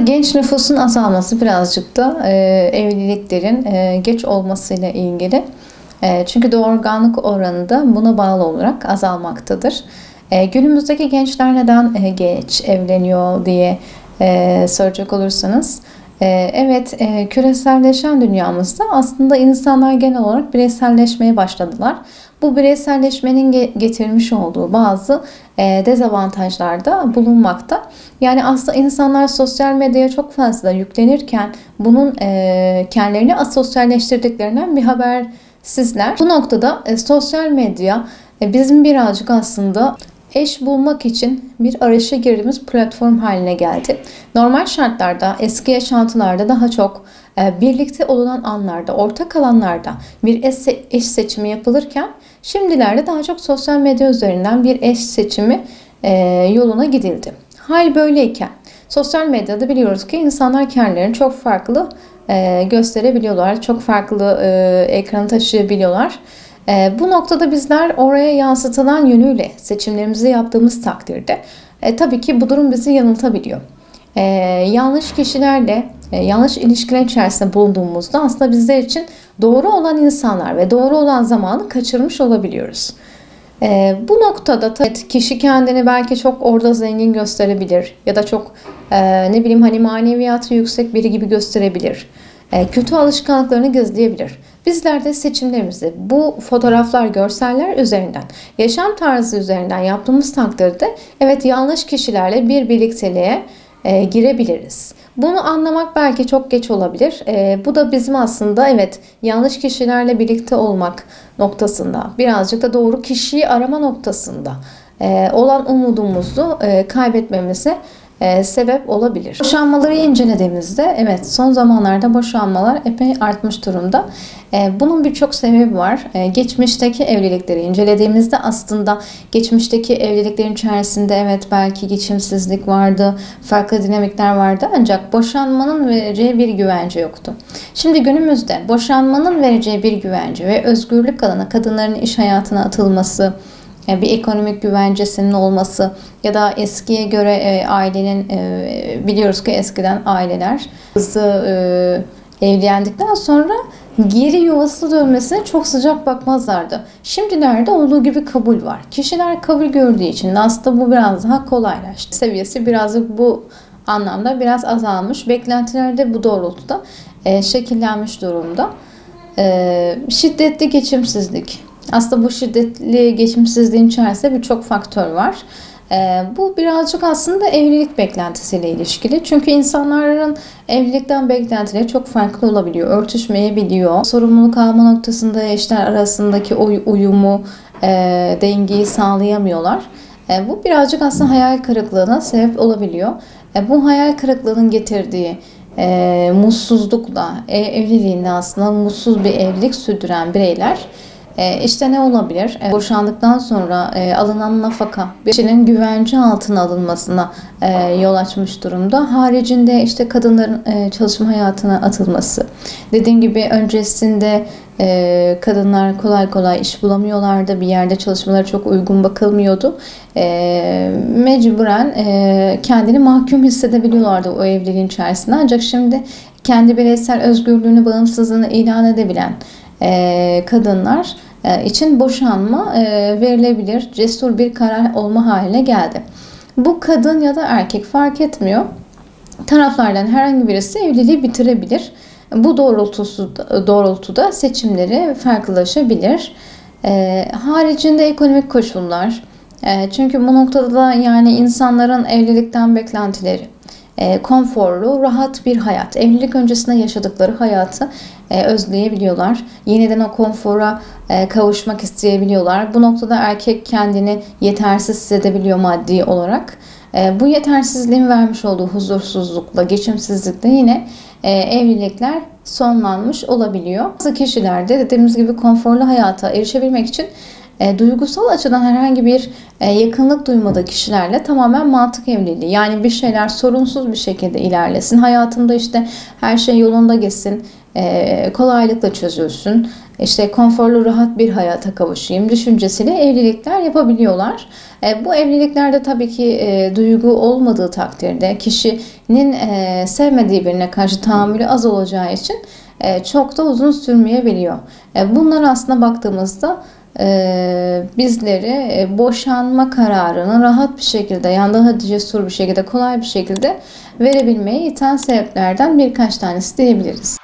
Genç nüfusun azalması birazcık da evliliklerin geç olmasıyla ilgili. Çünkü doğurganlık oranı da buna bağlı olarak azalmaktadır. Günümüzdeki gençler neden geç evleniyor diye soracak olursanız, evet, küreselleşen dünyamızda aslında insanlar genel olarak bireyselleşmeye başladılar. Bu bireyselleşmenin getirmiş olduğu bazı dezavantajlar da bulunmakta. Yani aslında insanlar sosyal medyaya çok fazla yüklenirken bunun kendilerini asosyalleştirdiklerinden bir habersizler. Bu noktada sosyal medya bizim birazcık aslında eş bulmak için bir arayışa girdiğimiz platform haline geldi. Normal şartlarda, eski yaşantılarda daha çok birlikte olunan anlarda, ortak alanlarda bir eş seçimi yapılırken şimdilerde daha çok sosyal medya üzerinden bir eş seçimi yoluna gidildi. Hal böyleyken sosyal medyada biliyoruz ki insanlar kendilerini çok farklı gösterebiliyorlar, çok farklı ekranı taşıyabiliyorlar. Bu noktada bizler oraya yansıtılan yönüyle seçimlerimizi yaptığımız takdirde tabii ki bu durum bizi yanıltabiliyor. Yanlış kişilerle yanlış ilişkiler içerisinde bulunduğumuzda aslında bizler için doğru olan insanlar ve doğru olan zamanı kaçırmış olabiliyoruz. Bu noktada kişi kendini belki çok orada zengin gösterebilir ya da çok ne bileyim hani maneviyatı yüksek biri gibi gösterebilir. Kötü alışkanlıklarını gizleyebilir. Bizler de seçimlerimizi bu fotoğraflar, görseller üzerinden, yaşam tarzı üzerinden yaptığımız takdirde evet yanlış kişilerle bir birlikteliğe girebiliriz. Bunu anlamak belki çok geç olabilir. Bu da bizim aslında evet yanlış kişilerle birlikte olmak noktasında, birazcık da doğru kişiyi arama noktasında olan umudumuzu kaybetmemize sebep olabilir. Boşanmaları incelediğimizde evet son zamanlarda boşanmalar epey artmış durumda. Bunun birçok sebebi var. Geçmişteki evlilikleri incelediğimizde aslında geçmişteki evliliklerin içerisinde evet belki geçimsizlik vardı, farklı dinamikler vardı ancak boşanmanın vereceği bir güvence yoktu. Şimdi günümüzde boşanmanın vereceği bir güvence ve özgürlük alanı, kadınların iş hayatına atılması, bir ekonomik güvencesinin olması ya da eskiye göre ailenin biliyoruz ki eskiden aileler kızı evlendikten sonra geri yuvası dönmesine çok sıcak bakmazlardı. Şimdilerde olduğu gibi kabul var. Kişiler kabul gördüğü için aslında bu biraz daha kolaylaştı. Seviyesi birazcık bu anlamda biraz azalmış. Beklentiler de bu doğrultuda şekillenmiş durumda. Şiddetli geçimsizlik. Aslında bu şiddetli geçimsizliğin içerisinde birçok faktör var. Bu birazcık aslında evlilik beklentisiyle ilişkili. Çünkü insanların evlilikten beklentileri çok farklı olabiliyor, örtüşmeyebiliyor. Sorumluluk alma noktasında eşler arasındaki uyumu, dengeyi sağlayamıyorlar. Bu birazcık aslında hayal kırıklığına sebep olabiliyor. Bu hayal kırıklığının getirdiği mutsuzlukla evliliğinde aslında mutsuz bir evlilik sürdüren bireyler işte ne olabilir? Boşandıktan sonra alınan nafaka kişinin güvence altına alınmasına yol açmış durumda. Haricinde işte kadınların çalışma hayatına atılması. Dediğim gibi öncesinde kadınlar kolay kolay iş bulamıyorlardı. Bir yerde çalışmaları çok uygun bakılmıyordu. Mecburen kendini mahkum hissedebiliyorlardı o evliliğin içerisinde. Ancak şimdi kendi bireysel özgürlüğünü, bağımsızlığını ilan edebilen kadınlar için boşanma verilebilir, cesur bir karar olma haline geldi. Bu kadın ya da erkek fark etmiyor. Taraflardan herhangi birisi evliliği bitirebilir. Bu doğrultuda seçimleri farklılaşabilir. Haricinde ekonomik koşullar. Çünkü bu noktada da yani insanların evlilikten beklentileri, konforlu, rahat bir hayat, evlilik öncesinde yaşadıkları hayatı özleyebiliyorlar. Yeniden o konfora kavuşmak isteyebiliyorlar. Bu noktada erkek kendini yetersiz hissedebiliyor maddi olarak. Bu yetersizliğin vermiş olduğu huzursuzlukla, geçimsizlikle yine evlilikler sonlanmış olabiliyor. Bazı kişilerde dediğimiz gibi konforlu hayata erişebilmek için Duygusal açıdan herhangi bir yakınlık duymadığı kişilerle tamamen mantık evliliği. Yani bir şeyler sorunsuz bir şekilde ilerlesin. Hayatımda işte her şey yolunda gitsin. Kolaylıkla çözülsün. İşte konforlu, rahat bir hayata kavuşayım düşüncesiyle evlilikler yapabiliyorlar. Bu evliliklerde tabii ki duygu olmadığı takdirde kişinin sevmediği birine karşı tahammülü az olacağı için çok da uzun sürmeyebiliyor. Bunlar aslında baktığımızda bizleri boşanma kararını rahat bir şekilde, yani daha cesur bir şekilde, kolay bir şekilde verebilmeye iten sebeplerden birkaç tanesi diyebiliriz.